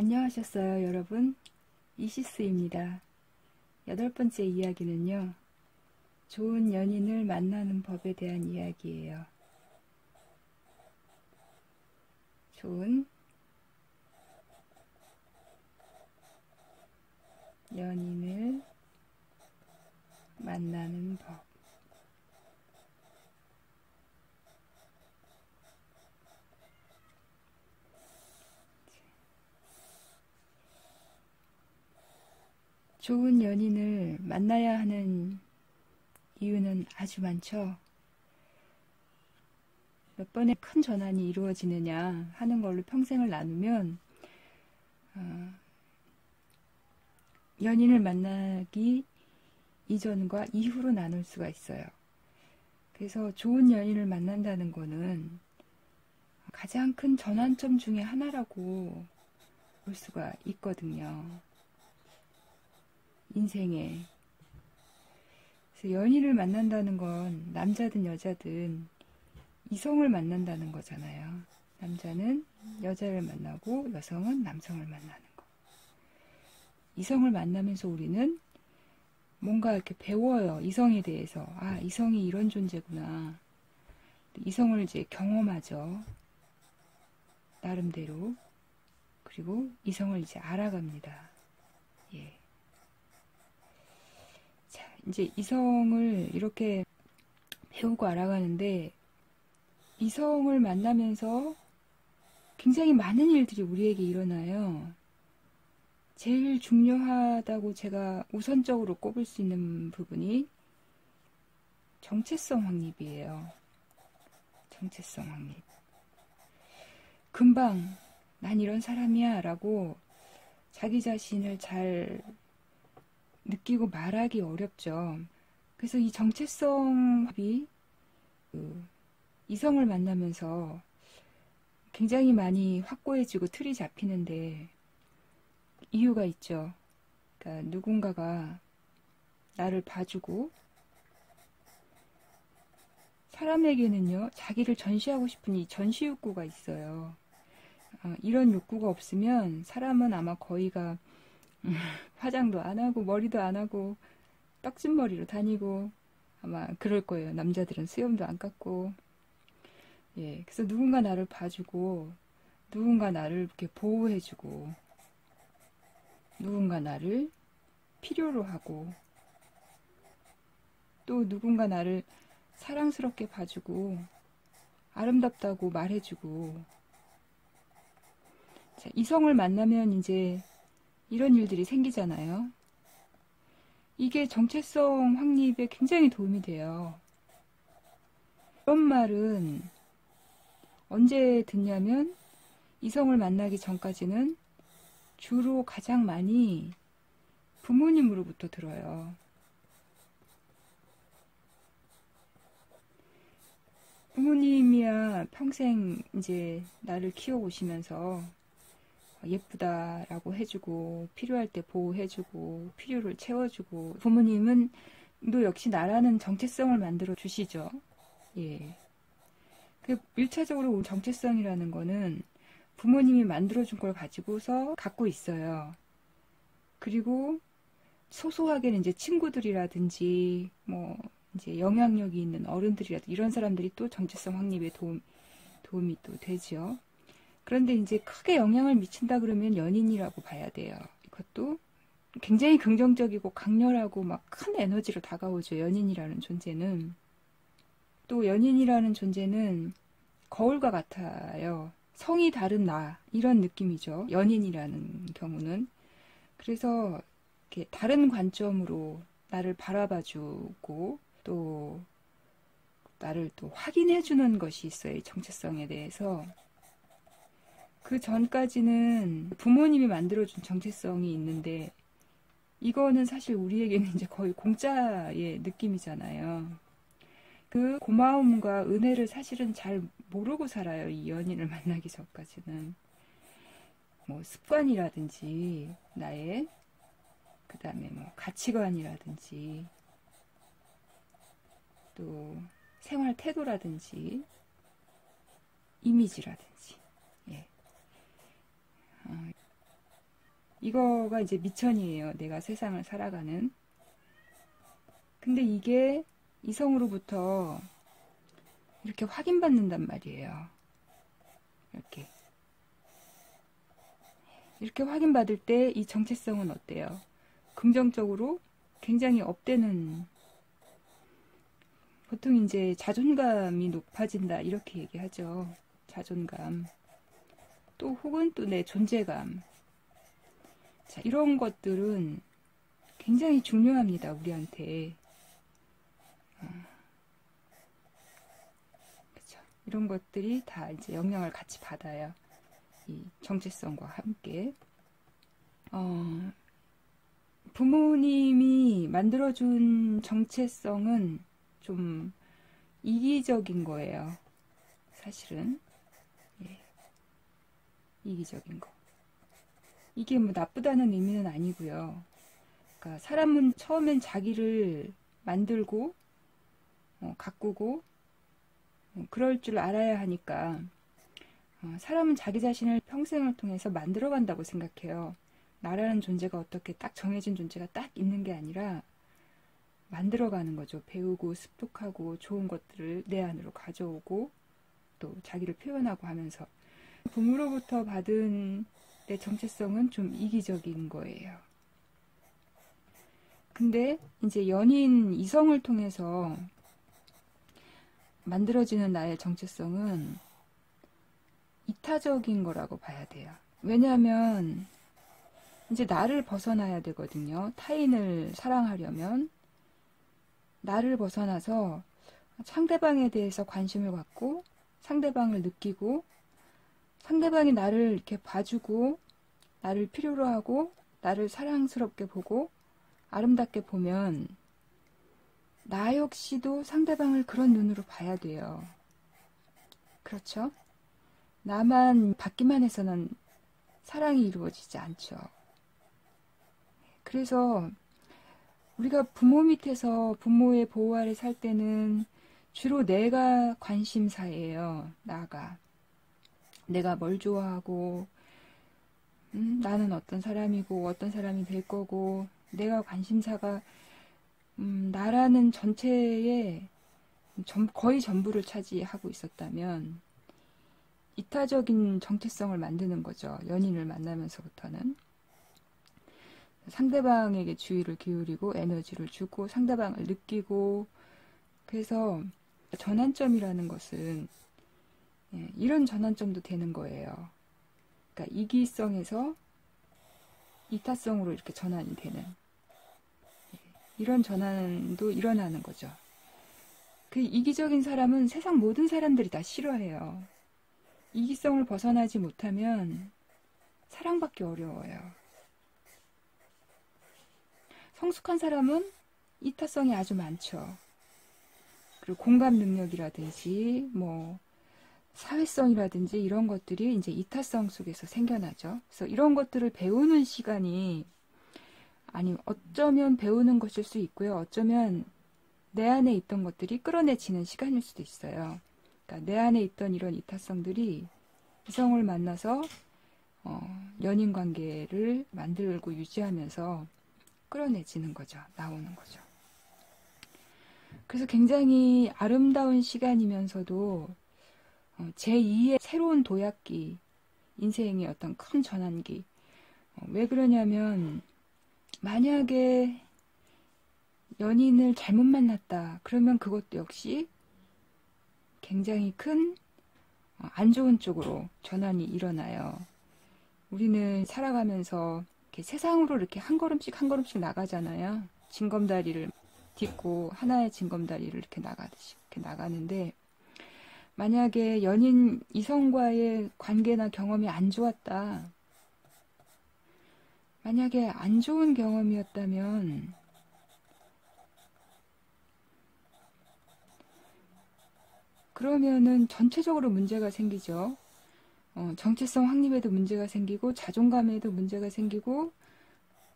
안녕하셨어요, 여러분. 이시스입니다. 8번째 이야기는요, 좋은 연인을 만나는 법에 대한 이야기예요. 좋은 연인을 만나는 법. 좋은 연인을 만나야 하는 이유는 아주 많죠. 몇 번의 큰 전환이 이루어지느냐 하는 걸로 평생을 나누면 연인을 만나기 이전과 이후로 나눌 수가 있어요. 그래서 좋은 연인을 만난다는 거는 가장 큰 전환점 중에 하나라고 볼 수가 있거든요. 인생에. 그래서 연인을 만난다는 건 남자든 여자든 이성을 만난다는 거잖아요. 남자는 여자를 만나고 여성은 남성을 만나는 거. 이성을 만나면서 우리는 뭔가 이렇게 배워요. 이성에 대해서. 아, 이성이 이런 존재구나. 이성을 이제 경험하죠. 나름대로. 그리고 이성을 이제 알아갑니다. 예. 자, 이제 이성을 이렇게 배우고 알아가는데, 이성을 만나면서 굉장히 많은 일들이 우리에게 일어나요. 제일 중요하다고 제가 우선적으로 꼽을 수 있는 부분이 정체성 확립이에요. 정체성 확립. 금방 난 이런 사람이야 라고 자기 자신을 잘 느끼고 말하기 어렵죠. 그래서 이 정체성 확립이 이성을 만나면서 굉장히 많이 확고해지고 틀이 잡히는데 이유가 있죠. 그러니까 누군가가 나를 봐주고 사람에게는요, 자기를 전시하고 싶은 이 전시 욕구가 있어요. 이런 욕구가 없으면 사람은 아마 거의가 화장도 안 하고 머리도 안 하고 떡진 머리로 다니고 아마 그럴 거예요. 남자들은 수염도 안 깎고. 예, 그래서 누군가 나를 봐주고 누군가 나를 이렇게 보호해주고 누군가 나를 필요로 하고 또 누군가 나를 사랑스럽게 봐주고 아름답다고 말해주고. 자, 이성을 만나면 이제 이런 일들이 생기잖아요. 이게 정체성 확립에 굉장히 도움이 돼요. 이런 말은 언제 듣냐면 이성을 만나기 전까지는 주로 가장 많이 부모님으로부터 들어요. 부모님이야 평생 이제 나를 키워오시면서 예쁘다라고 해주고 필요할 때 보호해주고 필요를 채워주고 부모님은 또 역시 나라는 정체성을 만들어 주시죠. 예. 그 1차적으로 정체성이라는 거는 부모님이 만들어준 걸 가지고서 갖고 있어요. 그리고 소소하게는 이제 친구들이라든지 뭐 이제 영향력이 있는 어른들이라든지 이런 사람들이 또 정체성 확립에 도움이 또 되죠. 그런데 이제 크게 영향을 미친다 그러면 연인이라고 봐야 돼요. 이것도 굉장히 긍정적이고 강렬하고 막 큰 에너지로 다가오죠. 연인이라는 존재는. 또 연인이라는 존재는 거울과 같아요. 성이 다른 나 이런 느낌이죠. 연인이라는 경우는. 그래서 이렇게 다른 관점으로 나를 바라봐주고 또 나를 또 확인해주는 것이 있어요. 이 정체성에 대해서. 그 전까지는 부모님이 만들어준 정체성이 있는데 이거는 사실 우리에게는 이제 거의 공짜의 느낌이잖아요. 그 고마움과 은혜를 사실은 잘 모르고 살아요. 이 연인을 만나기 전까지는. 뭐 습관이라든지 나의 그 다음에 뭐 가치관이라든지 또 생활 태도라든지 이미지라든지. 예. 이거가 이제 미천이에요. 내가 세상을 살아가는. 근데 이게 이성으로부터 이렇게 확인받는단 말이에요. 이렇게. 이렇게 확인받을 때 이 정체성은 어때요? 긍정적으로 굉장히 업되는, 보통 이제 자존감이 높아진다 이렇게 얘기하죠. 자존감. 또 혹은 또 내 존재감. 자, 이런 것들은 굉장히 중요합니다. 우리한테. 그렇죠. 이런 것들이 다 이제 영향을 같이 받아요. 이 정체성과 함께. 부모님이 만들어준 정체성은 좀 이기적인 거예요. 사실은. 예, 이기적인 거. 이게 뭐 나쁘다는 의미는 아니고요. 그러니까 사람은 처음엔 자기를 만들고 가꾸고 그럴 줄 알아야 하니까 사람은 자기 자신을 평생을 통해서 만들어간다고 생각해요. 나라는 존재가 어떻게 딱 정해진 존재가 딱 있는 게 아니라 만들어가는 거죠. 배우고 습득하고 좋은 것들을 내 안으로 가져오고 또 자기를 표현하고 하면서 부모로부터 받은 내 정체성은 좀 이기적인 거예요. 근데 이제 연인 이성을 통해서 만들어지는 나의 정체성은 이타적인 거라고 봐야 돼요. 왜냐하면 이제 나를 벗어나야 되거든요. 타인을 사랑하려면 나를 벗어나서 상대방에 대해서 관심을 갖고 상대방을 느끼고 상대방이 나를 이렇게 봐주고 나를 필요로 하고 나를 사랑스럽게 보고 아름답게 보면 나 역시도 상대방을 그런 눈으로 봐야 돼요. 그렇죠? 나만 받기만 해서는 사랑이 이루어지지 않죠. 그래서 우리가 부모 밑에서 부모의 보호 아래 살 때는 주로 내가 관심사예요. 내가 뭘 좋아하고 나는 어떤 사람이고 어떤 사람이 될 거고 내가 관심사가 나라는 전체의 거의 전부를 차지하고 있었다면 이타적인 정체성을 만드는 거죠. 연인을 만나면서부터는. 상대방에게 주의를 기울이고 에너지를 주고 상대방을 느끼고 그래서 전환점이라는 것은 이런 전환점도 되는 거예요. 그러니까 이기성에서 이타성으로 이렇게 전환이 되는 이런 전환도 일어나는 거죠. 그 이기적인 사람은 세상 모든 사람들이 다 싫어해요. 이기성을 벗어나지 못하면 사랑받기 어려워요. 성숙한 사람은 이타성이 아주 많죠. 그리고 공감 능력이라든지 뭐 사회성이라든지 이런 것들이 이제 이타성 속에서 생겨나죠. 그래서 이런 것들을 배우는 시간이 어쩌면 배우는 것일 수 있고요. 어쩌면 내 안에 있던 것들이 끌어내지는 시간일 수도 있어요. 그러니까 내 안에 있던 이런 이타성들이 이성을 만나서 연인 관계를 만들고 유지하면서 끌어내지는 거죠. 나오는 거죠. 그래서 굉장히 아름다운 시간이면서도 제2의 새로운 도약기, 인생의 어떤 큰 전환기. 왜 그러냐면 만약에 연인을 잘못 만났다. 그러면 그것도 역시 굉장히 큰 안 좋은 쪽으로 전환이 일어나요. 우리는 살아가면서 이렇게 세상으로 이렇게 한 걸음씩 한 걸음씩 나가잖아요. 징검다리를 딛고 하나의 징검다리를 이렇게 나가듯이 이렇게 나가는데 만약에 연인 이성과의 관계나 경험이 안 좋았다. 만약에 안 좋은 경험이었다면 그러면은 전체적으로 문제가 생기죠. 정체성 확립에도 문제가 생기고 자존감에도 문제가 생기고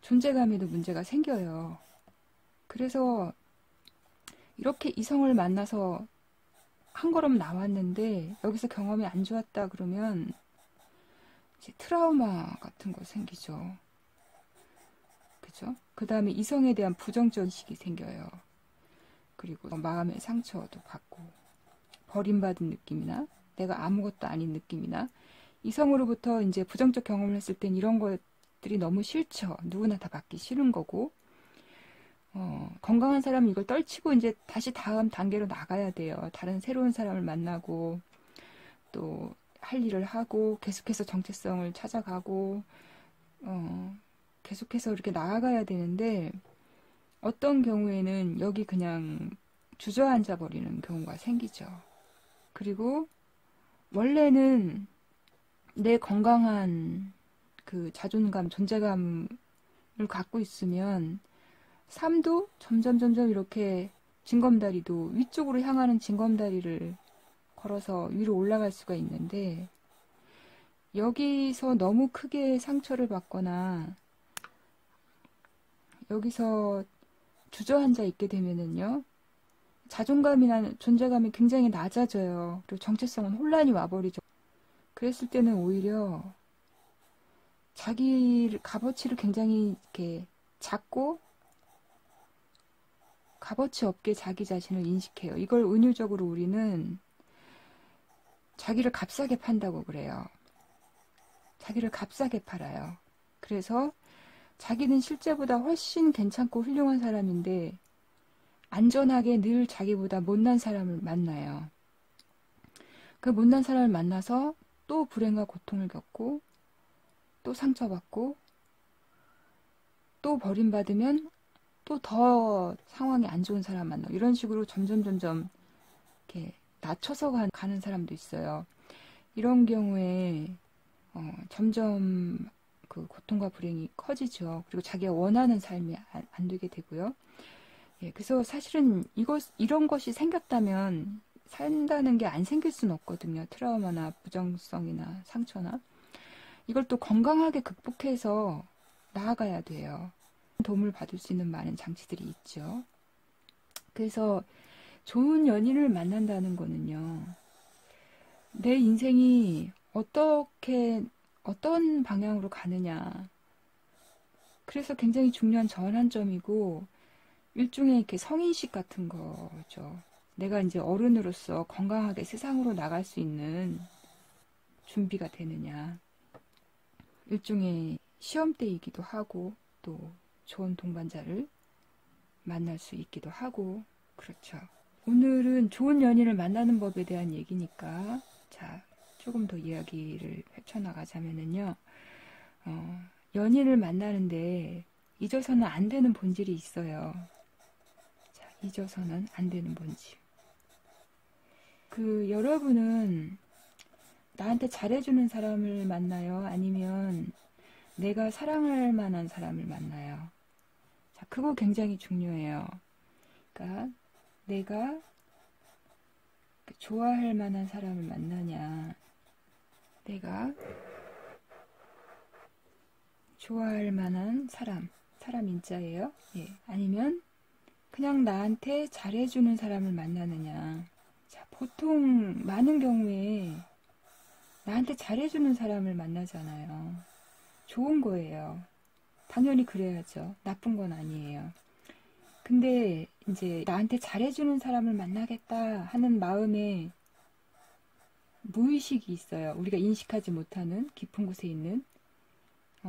존재감에도 문제가 생겨요. 그래서 이렇게 이성을 만나서 한 걸음 나왔는데 여기서 경험이 안 좋았다 그러면 이제 트라우마 같은 거 생기죠. 그죠? 그 다음에 이성에 대한 부정적 인식이 생겨요. 그리고 마음의 상처도 받고, 버림받은 느낌이나 내가 아무것도 아닌 느낌이나, 이성으로부터 이제 부정적 경험을 했을 땐 이런 것들이 너무 싫죠. 누구나 다 받기 싫은 거고, 건강한 사람은 이걸 떨치고 이제 다시 다음 단계로 나가야 돼요. 다른 새로운 사람을 만나고, 또 할 일을 하고, 계속해서 정체성을 찾아가고, 계속해서 이렇게 나아가야 되는데, 어떤 경우에는 여기 그냥 주저앉아 버리는 경우가 생기죠. 그리고 원래는 내 건강한 그 자존감, 존재감을 갖고 있으면 삶도 점점 이렇게 징검다리도 위쪽으로 향하는 징검다리를 걸어서 위로 올라갈 수가 있는데, 여기서 너무 크게 상처를 받거나 여기서 주저앉아 있게 되면은요, 자존감이나 존재감이 굉장히 낮아져요. 그리고 정체성은 혼란이 와버리죠. 그랬을 때는 오히려 자기 값어치를 굉장히 이렇게 작고 값어치 없게 자기 자신을 인식해요. 이걸 은유적으로 우리는 자기를 값싸게 판다고 그래요. 자기를 값싸게 팔아요. 그래서 자기는 실제보다 훨씬 괜찮고 훌륭한 사람인데 안전하게 늘 자기보다 못난 사람을 만나요. 그 못난 사람을 만나서 또 불행과 고통을 겪고, 또 상처받고, 또 버림받으면 또 더 상황이 안 좋은 사람 만나고, 이런 식으로 점점 이렇게 낮춰서 가는 사람도 있어요. 이런 경우에 점점 그 고통과 불행이 커지죠. 그리고 자기가 원하는 삶이 안 되게 되고요. 예, 그래서 사실은 이런 것이 생겼다면 산다는 게 안 생길 수는 없거든요. 트라우마나 부정성이나 상처나. 이걸 또 건강하게 극복해서 나아가야 돼요. 도움을 받을 수 있는 많은 장치들이 있죠. 그래서 좋은 연인을 만난다는 거는요, 내 인생이 어떤 방향으로 가느냐. 그래서 굉장히 중요한 전환점이고, 일종의 이렇게 성인식 같은 거죠. 내가 이제 어른으로서 건강하게 세상으로 나갈 수 있는 준비가 되느냐. 일종의 시험대이기도 하고, 또 좋은 동반자를 만날 수 있기도 하고, 그렇죠. 오늘은 좋은 연인을 만나는 법에 대한 얘기니까, 자, 조금 더 이야기를 펼쳐나가자면은요, 연인을 만나는데 잊어서는 안 되는 본질이 있어요. 자, 잊어서는 안 되는 본질. 여러분은 나한테 잘해주는 사람을 만나요? 아니면 내가 사랑할 만한 사람을 만나요? 자, 그거 굉장히 중요해요. 그러니까 내가 좋아할 만한 사람을 만나냐, 내가 좋아할 만한 사람 인자예요. 예. 아니면 그냥 나한테 잘해주는 사람을 만나느냐. 자, 보통 많은 경우에 나한테 잘해주는 사람을 만나잖아요. 좋은 거예요. 당연히 그래야죠. 나쁜 건 아니에요. 근데 이제 나한테 잘해주는 사람을 만나겠다 하는 마음에 무의식이 있어요. 우리가 인식하지 못하는 깊은 곳에 있는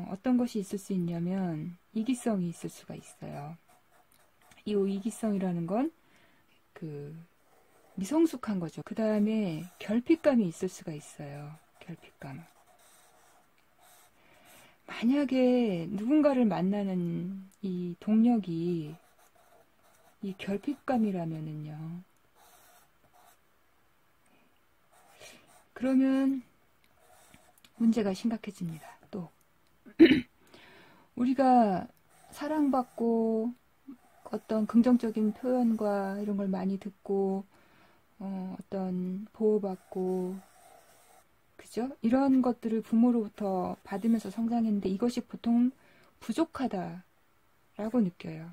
어떤 것이 있을 수 있냐면 이기성이 있을 수가 있어요. 이 이기성이라는 건 미성숙한 거죠. 그 다음에 결핍감이 있을 수가 있어요. 결핍감. 만약에 누군가를 만나는 이 동력이 이 결핍감이라면은요, 그러면 문제가 심각해집니다. 또 우리가 사랑받고 어떤 긍정적인 표현과 이런 걸 많이 듣고 어떤 보호받고, 그죠? 이런 것들을 부모로부터 받으면서 성장했는데 이것이 보통 부족하다라고 느껴요.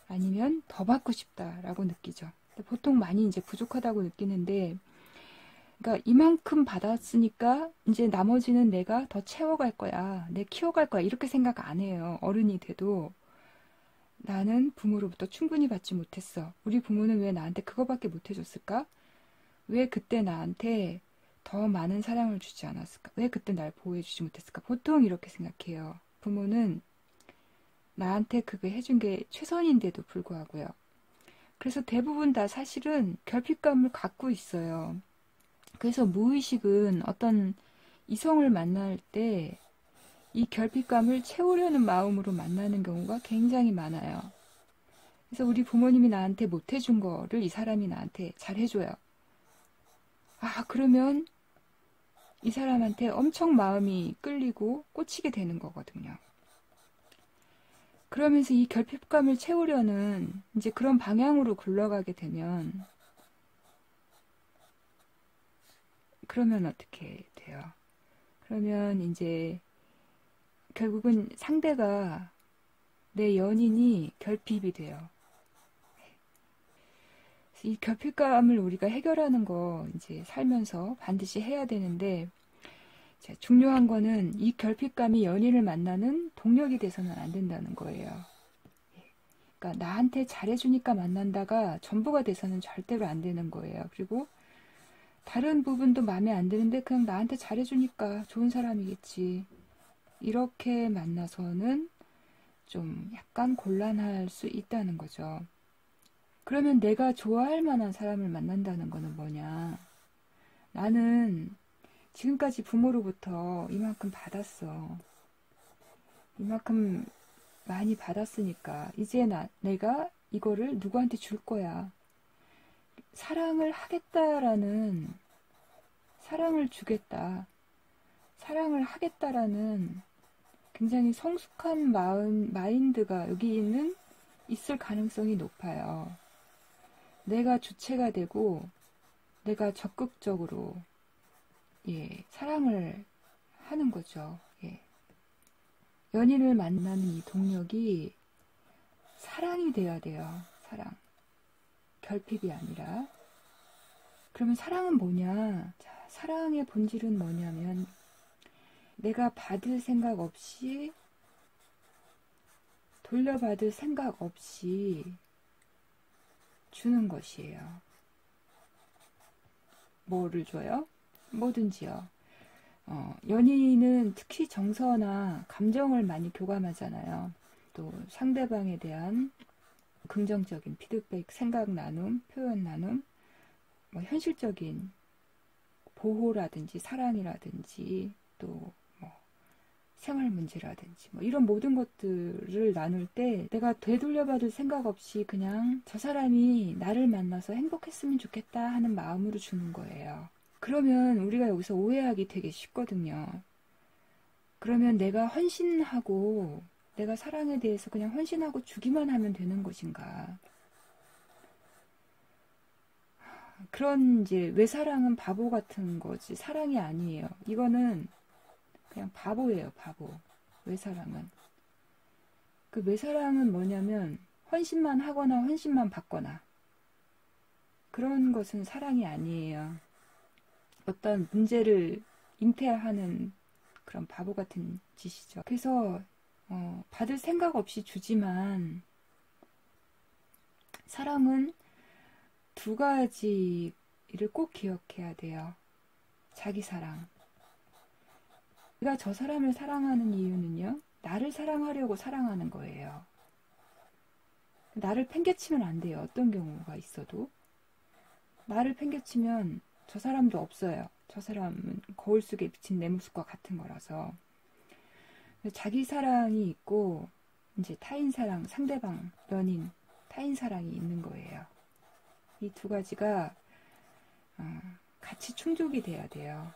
아니면 더 받고 싶다라고 느끼죠. 보통 많이 이제 부족하다고 느끼는데, 그러니까 이만큼 받았으니까 이제 나머지는 내가 더 채워갈 거야. 내 키워갈 거야. 이렇게 생각 안 해요. 어른이 돼도 나는 부모로부터 충분히 받지 못했어. 우리 부모는 왜 나한테 그거밖에 못 해줬을까? 왜 그때 나한테 더 많은 사랑을 주지 않았을까? 왜 그때 날 보호해주지 못했을까? 보통 이렇게 생각해요. 부모는 나한테 그거 해준 게 최선인데도 불구하고요. 그래서 대부분 다 사실은 결핍감을 갖고 있어요. 그래서 무의식은 어떤 이성을 만날 때 이 결핍감을 채우려는 마음으로 만나는 경우가 굉장히 많아요. 그래서 우리 부모님이 나한테 못 해준 거를 이 사람이 나한테 잘 해줘요. 아, 그러면 이 사람한테 엄청 마음이 끌리고 꽂히게 되는 거거든요. 그러면서 이 결핍감을 채우려는 이제 그런 방향으로 굴러가게 되면 그러면 어떻게 돼요? 그러면 이제 결국은 상대가 내 연인이 결핍이 돼요. 이 결핍감을 우리가 해결하는 거 이제 살면서 반드시 해야 되는데 중요한 거는 이 결핍감이 연인을 만나는 동력이 돼서는 안 된다는 거예요. 그러니까 나한테 잘해주니까 만난다가 전부가 돼서는 절대로 안 되는 거예요. 그리고 다른 부분도 마음에 안 드는데 그냥 나한테 잘해주니까 좋은 사람이겠지. 이렇게 만나서는 좀 약간 곤란할 수 있다는 거죠. 그러면 내가 좋아할 만한 사람을 만난다는 거는 뭐냐? 나는 지금까지 부모로부터 이만큼 받았어. 이만큼 많이 받았으니까 이제 내가 이거를 누구한테 줄 거야. 사랑을 하겠다라는, 사랑을 주겠다. 사랑을 하겠다라는 굉장히 성숙한 마인드가 여기는 있을 가능성이 높아요. 내가 주체가 되고 내가 적극적으로 사랑을 하는 거죠. 연인을 만나는 이 동력이 사랑이 돼야 돼요. 사랑. 결핍이 아니라. 그러면 사랑은 뭐냐? 자, 사랑의 본질은 뭐냐면 내가 받을 생각 없이 돌려받을 생각 없이 주는 것이에요. 뭐를 줘요? 뭐든지요. 연인은 특히 정서나 감정을 많이 교감하잖아요. 또 상대방에 대한 긍정적인 피드백, 생각 나눔, 표현 나눔, 뭐 현실적인 보호라든지 사랑이라든지 또 뭐 생활 문제라든지 뭐 이런 모든 것들을 나눌 때 내가 되돌려받을 생각 없이 그냥 저 사람이 나를 만나서 행복했으면 좋겠다 하는 마음으로 주는 거예요. 그러면 우리가 여기서 오해하기 되게 쉽거든요. 그러면 내가 헌신하고 내가 사랑에 대해서 그냥 헌신하고 주기만 하면 되는 것인가? 그런 이제 외사랑은 바보 같은 거지 사랑이 아니에요. 이거는 그냥 바보예요, 바보. 외사랑은. 그 외사랑은 뭐냐면 헌신만 하거나 헌신만 받거나 그런 것은 사랑이 아니에요. 어떤 문제를 잉태하는 그런 바보 같은 짓이죠. 그래서 받을 생각 없이 주지만 사랑은 두 가지를 꼭 기억해야 돼요. 자기 사랑. 내가 저 사람을 사랑하는 이유는요. 나를 사랑하려고 사랑하는 거예요. 나를 팽개치면 안 돼요. 어떤 경우가 있어도. 나를 팽개치면 저 사람도 없어요. 저 사람은 거울 속에 비친 내 모습과 같은 거라서. 자기 사랑이 있고 이제 타인 사랑, 상대방, 연인, 타인 사랑이 있는 거예요. 이 두 가지가 같이 충족이 돼야 돼요.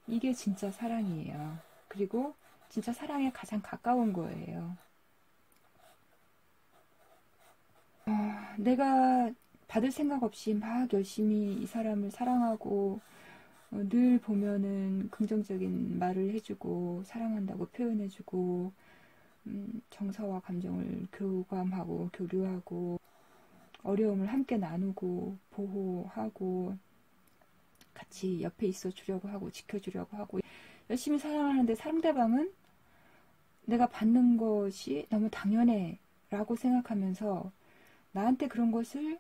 이게 진짜 사랑이에요. 그리고 진짜 사랑에 가장 가까운 거예요. 내가 받을 생각 없이 막 열심히 이 사람을 사랑하고 늘 보면은 긍정적인 말을 해주고 사랑한다고 표현해주고 정서와 감정을 교감하고 교류하고 어려움을 함께 나누고 보호하고 같이 옆에 있어 주려고 하고 지켜주려고 하고 열심히 사랑을 하는데 상대방은 내가 받는 것이 너무 당연해 라고 생각하면서 나한테 그런 것을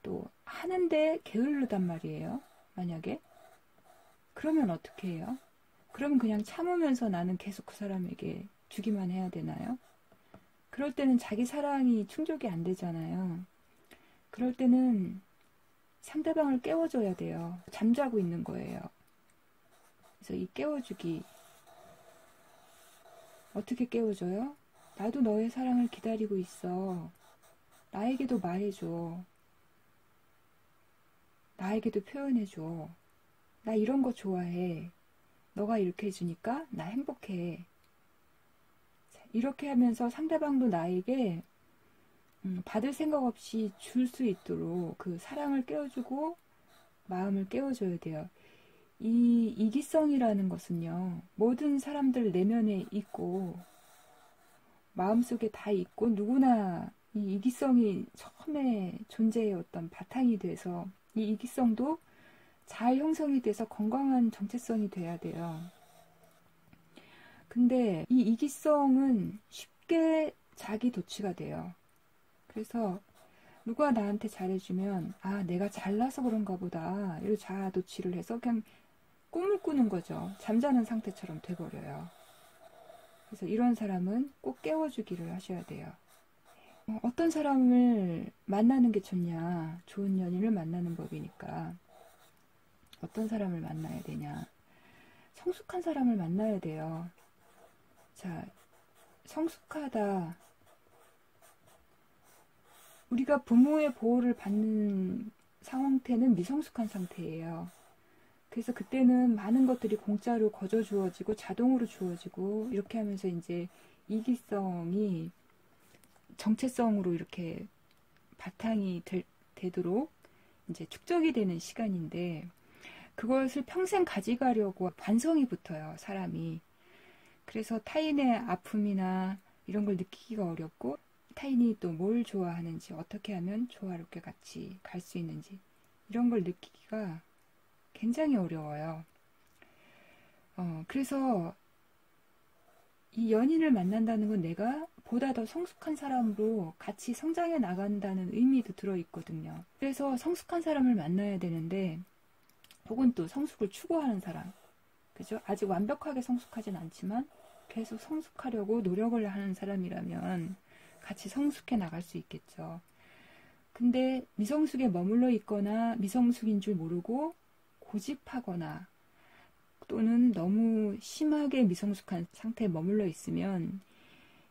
또 하는데 게으르단 말이에요. 만약에 그러면 어떻게 해요? 그러면 그냥 참으면서 나는 계속 그 사람에게 주기만 해야 되나요? 그럴 때는 자기 사랑이 충족이 안 되잖아요. 그럴 때는 상대방을 깨워줘야 돼요. 잠자고 있는 거예요. 그래서 이 깨워주기 어떻게 깨워줘요? 나도 너의 사랑을 기다리고 있어. 나에게도 말해줘. 나에게도 표현해줘. 나 이런 거 좋아해. 너가 이렇게 해주니까 나 행복해. 이렇게 하면서 상대방도 나에게 받을 생각 없이 줄 수 있도록 그 사랑을 깨워주고 마음을 깨워줘야 돼요. 이 이기성이라는 것은요, 모든 사람들 내면에 있고 마음속에 다 있고 누구나 이 이기성이 처음에 존재의 어떤 바탕이 돼서 이 이기성도 잘 형성이 돼서 건강한 정체성이 돼야 돼요. 근데 이 이기성은 쉽게 자기 도취가 돼요. 그래서 누가 나한테 잘해주면 아 내가 잘나서 그런가 보다 이런 자아 도취를 해서 그냥 꿈을 꾸는 거죠. 잠자는 상태처럼 돼버려요. 그래서 이런 사람은 꼭 깨워주기를 하셔야 돼요. 어떤 사람을 만나는 게 좋냐? 좋은 연인을 만나는 법이니까 어떤 사람을 만나야 되냐? 성숙한 사람을 만나야 돼요. 자, 성숙하다. 우리가 부모의 보호를 받는 상태는 미성숙한 상태예요. 그래서 그때는 많은 것들이 공짜로 거저 주어지고 자동으로 주어지고 이렇게 하면서 이제 이기성이 정체성으로 이렇게 바탕이 되도록 이제 축적이 되는 시간인데 그것을 평생 가져가려고 반성이 붙어요, 사람이. 그래서 타인의 아픔이나 이런 걸 느끼기가 어렵고 타인이 또 뭘 좋아하는지 어떻게 하면 조화롭게 같이 갈 수 있는지 이런 걸 느끼기가 굉장히 어려워요. 그래서 이 연인을 만난다는 건 내가 보다 더 성숙한 사람으로 같이 성장해 나간다는 의미도 들어있거든요. 그래서 성숙한 사람을 만나야 되는데 혹은 또 성숙을 추구하는 사람, 그죠? 아직 완벽하게 성숙하진 않지만 계속 성숙하려고 노력을 하는 사람이라면 같이 성숙해 나갈 수 있겠죠. 근데 미성숙에 머물러 있거나 미성숙인 줄 모르고 고집하거나 또는 너무 심하게 미성숙한 상태에 머물러 있으면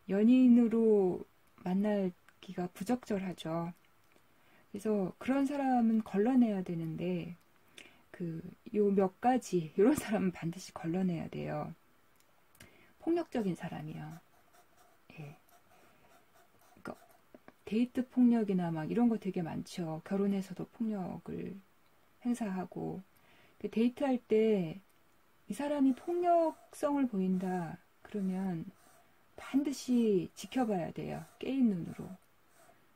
연인으로 만나기가 부적절하죠. 그래서 그런 사람은 걸러내야 되는데 요 몇 가지 이런 사람은 반드시 걸러내야 돼요. 폭력적인 사람이요. 예. 그러니까 데이트 폭력이나 막 이런 거 되게 많죠. 결혼해서도 폭력을 행사하고 데이트할 때 이 사람이 폭력성을 보인다 그러면 반드시 지켜봐야 돼요. 깨인 눈으로.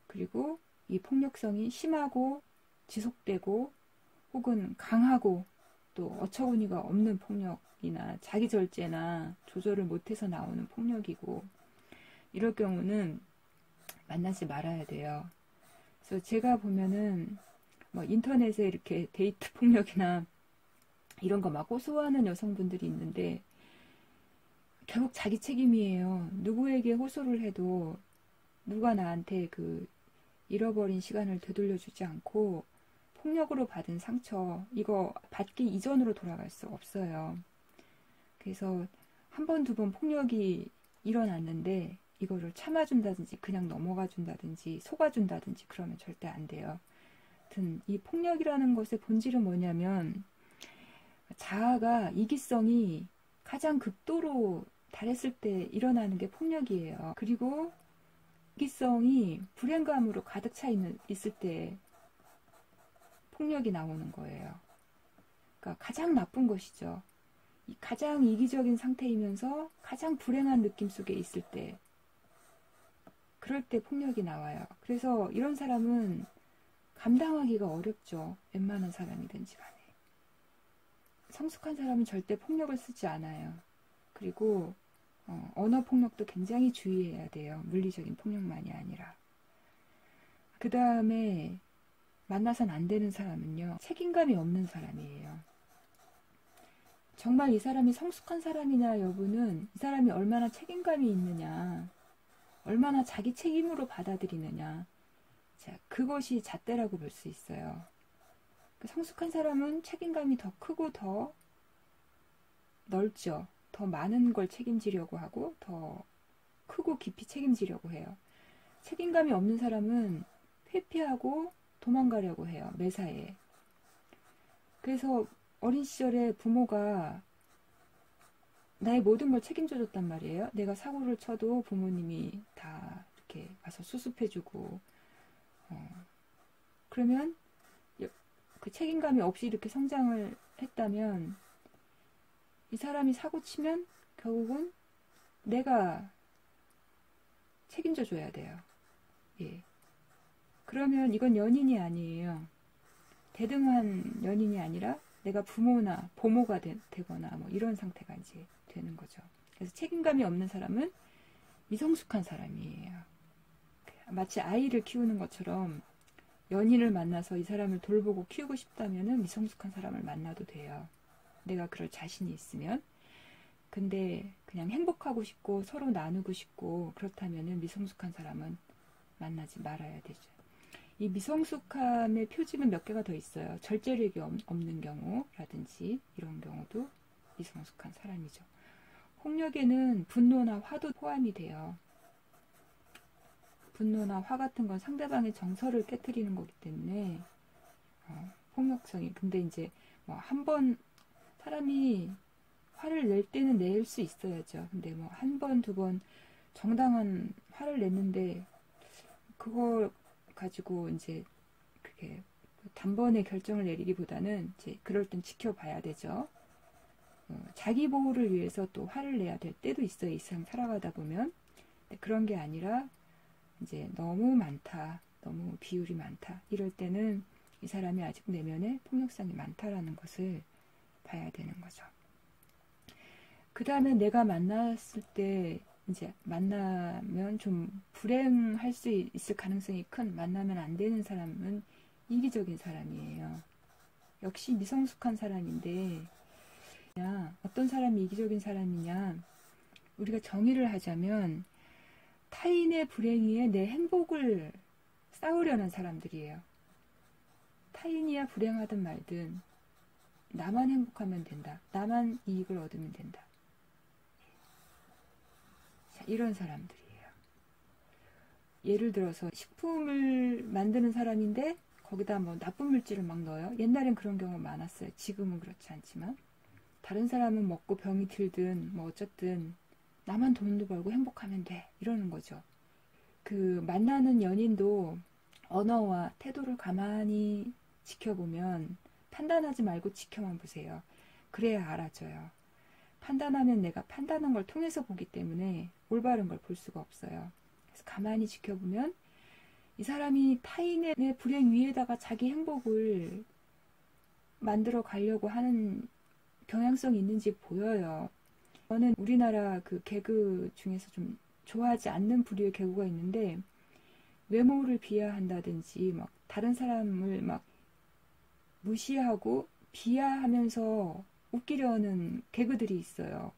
그리고 이 폭력성이 심하고 지속되고 혹은 강하고 또 어처구니가 없는 폭력이나 자기 절제나 조절을 못해서 나오는 폭력이고 이럴 경우는 만나지 말아야 돼요. 그래서 제가 보면은 뭐 인터넷에 이렇게 데이트 폭력이나 이런 거 막 호소하는 여성분들이 있는데 결국 자기 책임이에요. 누구에게 호소를 해도 누가 나한테 잃어버린 시간을 되돌려주지 않고 폭력으로 받은 상처 이거 받기 이전으로 돌아갈 수 없어요. 그래서 한 번, 두 번 폭력이 일어났는데 이거를 참아준다든지 그냥 넘어가준다든지 속아준다든지 그러면 절대 안 돼요. 하여튼 이 폭력이라는 것의 본질은 뭐냐면 자아가 이기성이 가장 극도로 달했을 때 일어나는 게 폭력이에요. 그리고 이기성이 불행감으로 가득 차 있을 때 폭력이 나오는 거예요. 그러니까 가장 나쁜 것이죠. 가장 이기적인 상태이면서 가장 불행한 느낌 속에 있을 때 그럴 때 폭력이 나와요. 그래서 이런 사람은 감당하기가 어렵죠. 웬만한 사람이든지 간에. 성숙한 사람은 절대 폭력을 쓰지 않아요. 그리고 언어 폭력도 굉장히 주의해야 돼요. 물리적인 폭력만이 아니라. 그 다음에 만나선 안 되는 사람은요. 책임감이 없는 사람이에요. 정말 이 사람이 성숙한 사람이냐 여부는 이 사람이 얼마나 책임감이 있느냐, 얼마나 자기 책임으로 받아들이느냐, 자, 그것이 잣대라고 볼 수 있어요. 성숙한 사람은 책임감이 더 크고 더 넓죠. 더 많은 걸 책임지려고 하고 더 크고 깊이 책임지려고 해요. 책임감이 없는 사람은 회피하고 도망가려고 해요. 매사에. 그래서 어린 시절에 부모가 나의 모든 걸 책임져 줬단 말이에요. 내가 사고를 쳐도 부모님이 다 이렇게 와서 수습해주고, 그러면 그 책임감이 없이 이렇게 성장을 했다면 이 사람이 사고 치면 결국은 내가 책임져 줘야 돼요. 예. 그러면 이건 연인이 아니에요. 대등한 연인이 아니라 내가 부모나 보모가 되거나 뭐 이런 상태가 이제 되는 거죠. 그래서 책임감이 없는 사람은 미성숙한 사람이에요. 마치 아이를 키우는 것처럼 연인을 만나서 이 사람을 돌보고 키우고 싶다면은 미성숙한 사람을 만나도 돼요. 내가 그럴 자신이 있으면. 근데 그냥 행복하고 싶고 서로 나누고 싶고 그렇다면은 미성숙한 사람은 만나지 말아야 되죠. 이 미성숙함의 표징은 몇 개가 더 있어요. 절제력이 없는 경우라든지 이런 경우도 미성숙한 사람이죠. 폭력에는 분노나 화도 포함이 돼요. 분노나 화 같은 건 상대방의 정서를 깨트리는 거기 때문에 폭력성이. 근데 이제 뭐 한 번 사람이 화를 낼 때는 낼 수 있어야죠. 근데 뭐 한 번, 두 번 정당한 화를 냈는데 그걸 가지고 이제 그게 단번에 결정을 내리기보다는 이제 그럴 땐 지켜봐야 되죠. 자기 보호를 위해서 또 화를 내야 될 때도 있어요. 이상 살아가다 보면. 그런 게 아니라 이제 너무 많다, 너무 비율이 많다, 이럴 때는 이 사람이 아직 내면에 폭력성이 많다라는 것을 봐야 되는 거죠. 그 다음에 내가 만났을 때 이제 만나면 좀 불행할 수 있을 가능성이 큰, 만나면 안 되는 사람은 이기적인 사람이에요. 역시 미성숙한 사람인데, 어떤 사람이 이기적인 사람이냐, 우리가 정의를 하자면 타인의 불행 위에 내 행복을 쌓으려는 사람들이에요. 타인이야 불행하든 말든 나만 행복하면 된다, 나만 이익을 얻으면 된다, 자, 이런 사람들이에요. 예를 들어서 식품을 만드는 사람인데 거기다 뭐 나쁜 물질을 막 넣어요. 옛날엔 그런 경우 많았어요. 지금은 그렇지 않지만. 다른 사람은 먹고 병이 들든 뭐 어쨌든 나만 돈도 벌고 행복하면 돼, 이러는 거죠. 그 만나는 연인도 언어와 태도를 가만히 지켜보면, 판단하지 말고 지켜만 보세요. 그래야 알아져요. 판단하면 내가 판단한 걸 통해서 보기 때문에 올바른 걸 볼 수가 없어요. 그래서 가만히 지켜보면 이 사람이 타인의 불행 위에다가 자기 행복을 만들어 가려고 하는 경향성이 있는지 보여요. 저는 우리나라 그 개그 중에서 좀 좋아하지 않는 부류의 개그가 있는데, 외모를 비하한다든지 막 다른 사람을 막 무시하고 비하하면서 웃기려는 개그들이 있어요.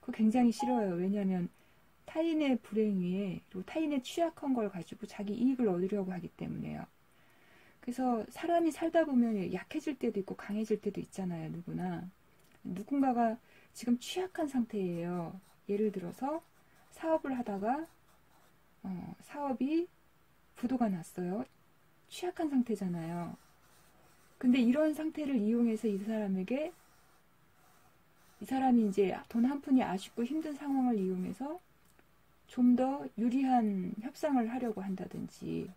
그거 굉장히 싫어요. 왜냐하면 타인의 불행 위에, 그리고 타인의 취약한 걸 가지고 자기 이익을 얻으려고 하기 때문에요. 그래서 사람이 살다 보면 약해질 때도 있고 강해질 때도 있잖아요. 누구나. 누군가가 지금 취약한 상태예요. 예를 들어서 사업을 하다가 사업이 부도가 났어요. 취약한 상태잖아요. 근데 이런 상태를 이용해서 이 사람에게, 이 사람이 이제 돈 한 푼이 아쉽고 힘든 상황을 이용해서 좀 더 유리한 협상을 하려고 한다든지,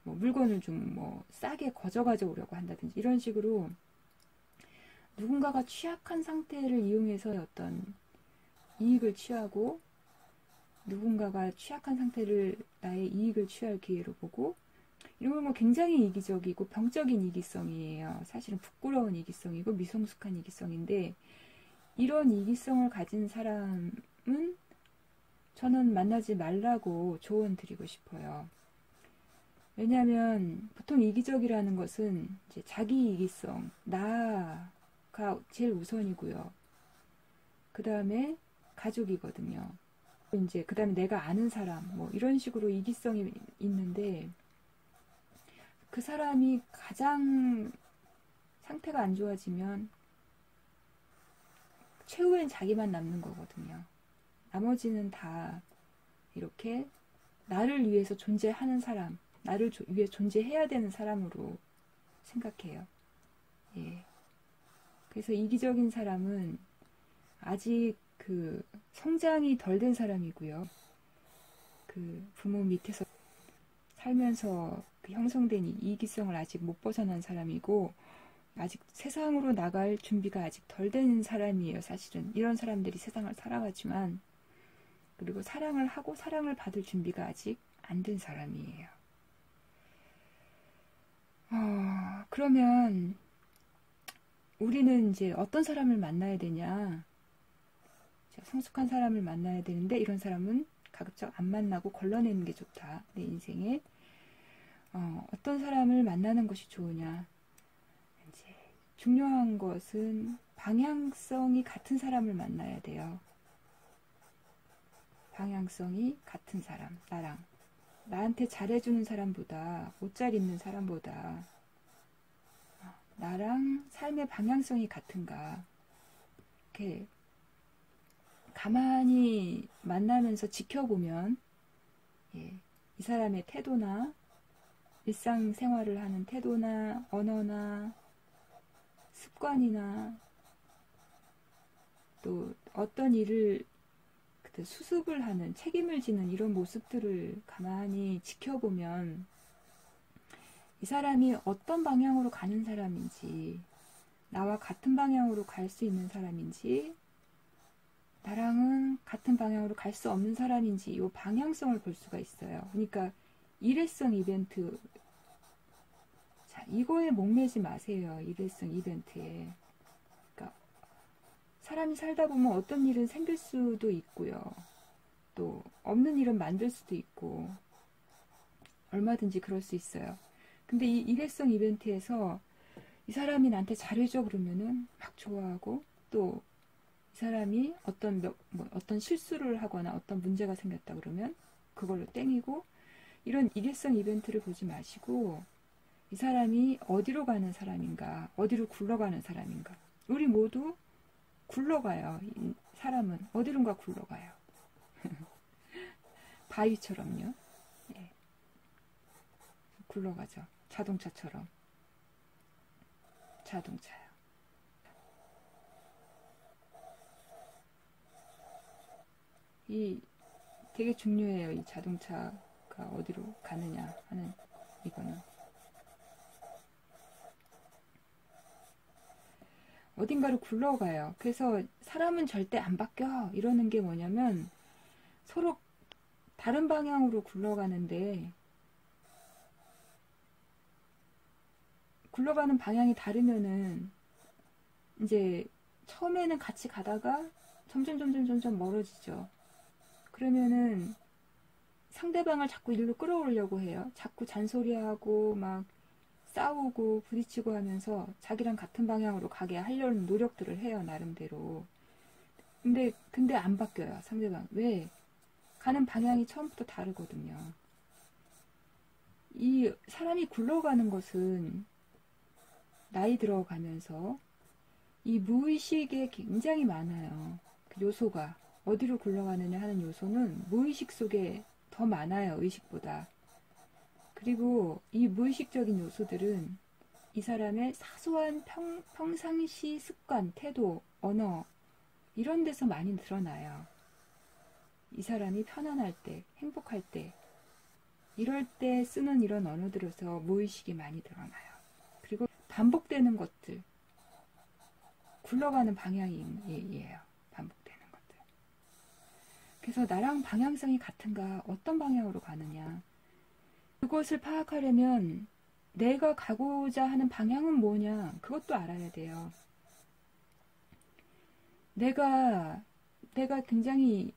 뭐 물건을 좀 뭐 싸게 가져오려고 한다든지, 이런 식으로 누군가가 취약한 상태를 이용해서 어떤 이익을 취하고, 누군가가 취약한 상태를 나의 이익을 취할 기회로 보고, 이런 건 뭐 굉장히 이기적이고 병적인 이기성이에요. 사실은 부끄러운 이기성이고 미성숙한 이기성인데, 이런 이기성을 가진 사람은 저는 만나지 말라고 조언 드리고 싶어요. 왜냐하면 보통 이기적이라는 것은 이제 자기 이기성, 나가 제일 우선이고요. 그 다음에 가족이거든요. 이제 그 다음에 내가 아는 사람, 뭐 이런 식으로 이기성이 있는데, 그 사람이 가장 상태가 안 좋아지면 최후엔 자기만 남는 거거든요. 나머지는 다 이렇게 나를 위해서 존재하는 사람, 나를 위해 존재해야 되는 사람으로 생각해요. 예. 그래서 이기적인 사람은 아직 그 성장이 덜 된 사람이고요. 그 부모 밑에서 살면서 그 형성된 이기성을 아직 못 벗어난 사람이고, 아직 세상으로 나갈 준비가 아직 덜 된 사람이에요. 사실은 이런 사람들이 세상을 살아가지만, 그리고 사랑을 하고 사랑을 받을 준비가 아직 안 된 사람이에요. 그러면 우리는 이제 어떤 사람을 만나야 되냐? 성숙한 사람을 만나야 되는데, 이런 사람은 가급적 안 만나고 걸러내는 게 좋다. 내 인생에 어떤 사람을 만나는 것이 좋으냐? 이제 중요한 것은 방향성이 같은 사람을 만나야 돼요. 방향성이 같은 사람, 나한테 잘해주는 사람보다, 옷 잘 입는 사람보다 나랑 삶의 방향성이 같은가, 이렇게 가만히 만나면서 지켜보면, 예, 이 사람의 태도나 일상생활을 하는 태도나 언어나 습관이나 또 어떤 일을 수습을 하는, 책임을 지는 이런 모습들을 가만히 지켜보면 이 사람이 어떤 방향으로 가는 사람인지, 나와 같은 방향으로 갈 수 있는 사람인지, 나랑은 같은 방향으로 갈 수 없는 사람인지, 이 방향성을 볼 수가 있어요. 그러니까 일회성 이벤트, 자, 이거에 목매지 마세요. 일회성 이벤트에. 그러니까 사람이 살다 보면 어떤 일은 생길 수도 있고요. 또 없는 일은 만들 수도 있고, 얼마든지 그럴 수 있어요. 근데 이 일회성 이벤트에서 이 사람이 나한테 잘해줘 그러면은 막 좋아하고, 또 이 사람이 어떤 실수를 하거나 어떤 문제가 생겼다 그러면 그걸로 땡이고, 이런 일회성 이벤트를 보지 마시고, 이 사람이 어디로 가는 사람인가, 어디로 굴러가는 사람인가. 우리 모두 굴러가요. 이 사람은 어디론가 굴러가요. 바위처럼요. 예, 굴러가죠. 자동차처럼. 자동차요. 이 되게 중요해요. 이 자동차가 어디로 가느냐 하는 이거는. 어딘가로 굴러가요. 그래서 사람은 절대 안 바뀌어 이러는 게 뭐냐면, 서로 다른 방향으로 굴러가는데, 굴러가는 방향이 다르면은 이제 처음에는 같이 가다가 점점 멀어지죠. 그러면은 상대방을 자꾸 일로 끌어오려고 해요. 자꾸 잔소리하고 막 싸우고 부딪히고 하면서 자기랑 같은 방향으로 가게 하려는 노력들을 해요, 나름대로. 근데 안 바뀌어요, 상대방. 왜? 가는 방향이 처음부터 다르거든요. 이 사람이 굴러가는 것은 나이 들어가면서 이 무의식에 굉장히 많아요. 그 요소가 어디로 굴러가느냐 하는 요소는 무의식 속에 더 많아요, 의식보다. 그리고 이 무의식적인 요소들은 이 사람의 사소한 평상시 습관, 태도, 언어, 이런 데서 많이 드러나요. 이 사람이 편안할 때, 행복할 때, 이럴 때 쓰는 이런 언어들에서 무의식이 많이 드러나요. 그리고 반복되는 것들, 굴러가는 방향이에요. 반복되는 것들. 그래서 나랑 방향성이 같은가, 어떤 방향으로 가느냐, 그것을 파악하려면 내가 가고자 하는 방향은 뭐냐, 그것도 알아야 돼요. 내가 굉장히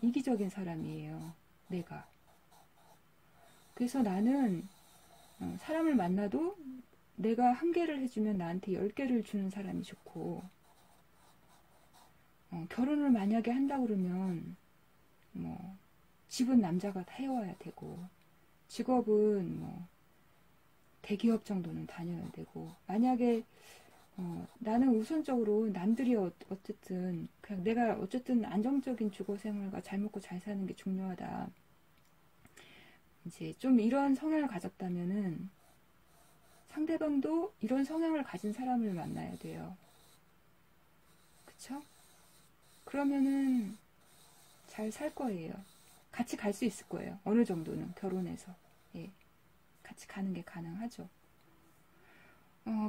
이기적인 사람이에요. 내가. 그래서 나는 사람을 만나도 내가 한 개를 해주면 나한테 10개를 주는 사람이 좋고, 결혼을 만약에 한다 그러면 뭐 집은 남자가 다 해와야 되고, 직업은 뭐 대기업 정도는 다녀야 되고, 만약에 나는 우선적으로 남들이 어쨌든 그냥 내가 어쨌든 안정적인 주거 생활과 잘 먹고 잘 사는 게 중요하다. 이제 좀 이런 성향을 가졌다면은 상대방도 이런 성향을 가진 사람을 만나야 돼요. 그쵸? 그러면은 잘 살 거예요. 같이 갈 수 있을 거예요. 어느 정도는 결혼해서. 예. 같이 가는 게 가능하죠.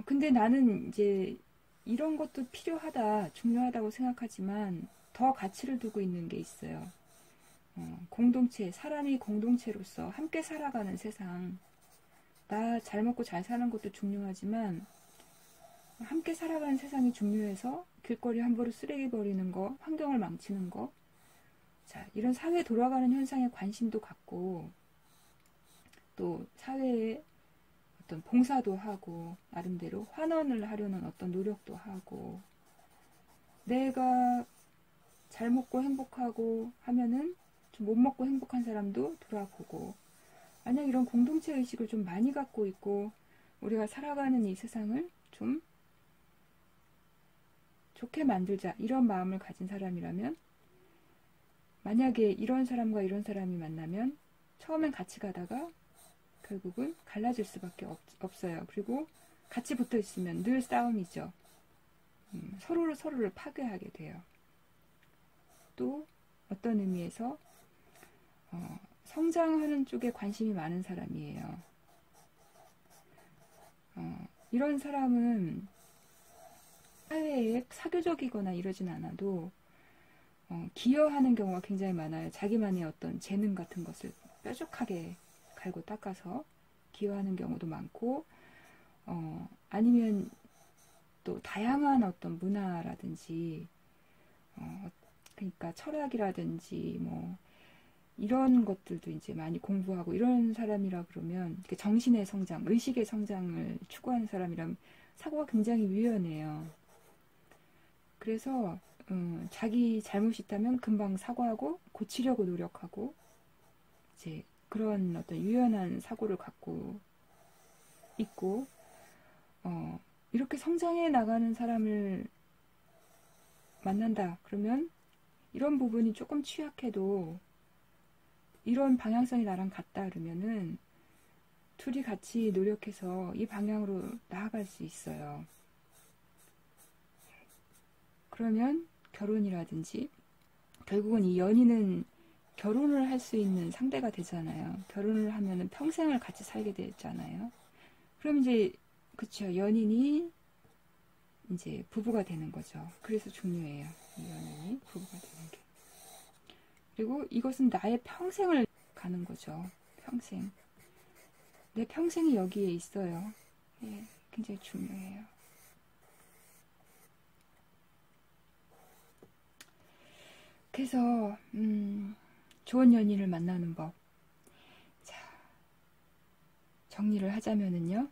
근데 나는 이제 이런 것도 필요하다, 중요하다고 생각하지만 더 가치를 두고 있는 게 있어요. 공동체, 사람이 공동체로서 함께 살아가는 세상. 나 잘 먹고 잘 사는 것도 중요하지만 함께 살아가는 세상이 중요해서 길거리 함부로 쓰레기 버리는 거, 환경을 망치는 거, 자, 이런 사회 돌아가는 현상에 관심도 갖고 또 사회에 어떤 봉사도 하고 나름대로 환원을 하려는 어떤 노력도 하고, 내가 잘 먹고 행복하고 하면은 좀 못 먹고 행복한 사람도 돌아보고, 만약 이런 공동체 의식을 좀 많이 갖고 있고 우리가 살아가는 이 세상을 좀 좋게 만들자, 이런 마음을 가진 사람이라면, 만약에 이런 사람과 이런 사람이 만나면 처음엔 같이 가다가 결국은 갈라질 수밖에 없어요. 그리고 같이 붙어 있으면 늘 싸움이죠. 서로를 파괴하게 돼요. 또 어떤 의미에서 성장하는 쪽에 관심이 많은 사람이에요. 이런 사람은 사회에 사교적이거나 이러진 않아도 기여하는 경우가 굉장히 많아요. 자기만의 어떤 재능 같은 것을 뾰족하게 갈고 닦아서 기여하는 경우도 많고, 아니면 또 다양한 어떤 문화라든지, 그러니까 철학이라든지 뭐 이런 것들도 이제 많이 공부하고 이런 사람이라 그러면, 정신의 성장, 의식의 성장을 추구하는 사람이라면 사고가 굉장히 유연해요. 그래서 자기 잘못이 있다면 금방 사과하고 고치려고 노력하고, 이제 그런 어떤 유연한 사고를 갖고 있고, 이렇게 성장해 나가는 사람을 만난다 그러면 이런 부분이 조금 취약해도 이런 방향성이 나랑 같다 그러면은 둘이 같이 노력해서 이 방향으로 나아갈 수 있어요. 그러면 결혼이라든지, 결국은 이 연인은 결혼을 할 수 있는 상대가 되잖아요. 결혼을 하면은 평생을 같이 살게 되잖아요. 그럼 이제, 그쵸, 연인이 이제 부부가 되는 거죠. 그래서 중요해요. 이 연인이 부부가 되는 게. 그리고 이것은 나의 평생을 가는 거죠. 평생. 내 평생이 여기에 있어요. 예, 굉장히 중요해요. 그래서 좋은 연인을 만나는 법. 자, 정리를 하자면은요.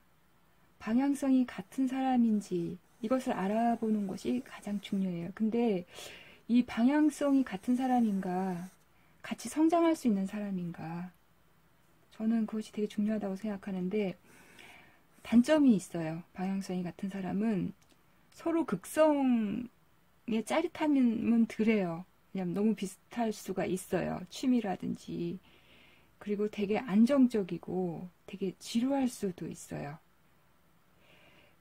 방향성이 같은 사람인지 이것을 알아보는 것이 가장 중요해요. 근데 이 방향성이 같은 사람인가, 같이 성장할 수 있는 사람인가, 저는 그것이 되게 중요하다고 생각하는데, 단점이 있어요. 방향성이 같은 사람은 서로 극성의 짜릿함은 덜해요. 왜냐면 너무 비슷할 수가 있어요. 취미라든지. 그리고 되게 안정적이고 되게 지루할 수도 있어요.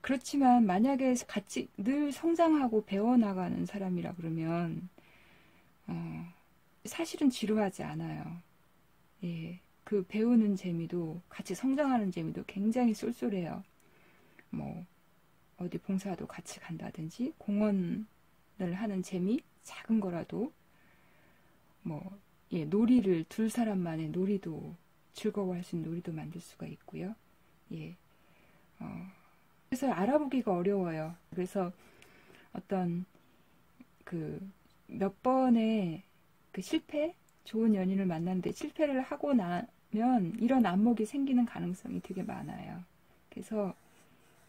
그렇지만 만약에 같이 늘 성장하고 배워나가는 사람이라 그러면 사실은 지루하지 않아요. 예, 그 배우는 재미도, 같이 성장하는 재미도 굉장히 쏠쏠해요. 뭐 어디 봉사도 같이 간다든지, 공원을 하는 재미, 작은 거라도, 뭐 예, 놀이를, 둘 사람만의 놀이도 즐거워할 수 있는 놀이도 만들 수가 있고요. 예. 그래서 알아보기가 어려워요. 그래서 어떤 몇 번의 실패? 좋은 연인을 만났는데 실패를 하고 나면 이런 안목이 생기는 가능성이 되게 많아요. 그래서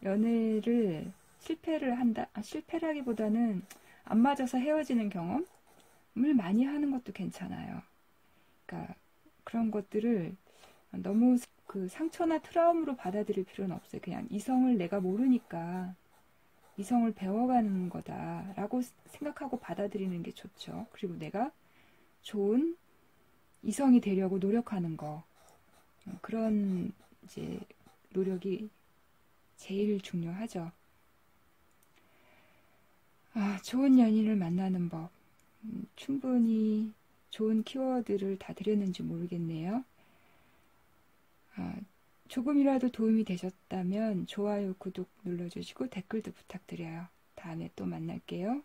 연애를 실패를 한다? 실패라기보다는 안 맞아서 헤어지는 경험을 많이 하는 것도 괜찮아요. 그러니까 그런 것들을 너무 상처나 트라우마로 받아들일 필요는 없어요. 그냥 이성을 내가 모르니까 이성을 배워가는 거다라고 생각하고 받아들이는 게 좋죠. 그리고 내가 좋은 이성이 되려고 노력하는 거. 그런 이제 노력이 제일 중요하죠. 좋은 연인을 만나는 법. 충분히 좋은 키워드를 다 드렸는지 모르겠네요. 조금이라도 도움이 되셨다면 좋아요, 구독 눌러주시고 댓글도 부탁드려요. 다음에 또 만날게요.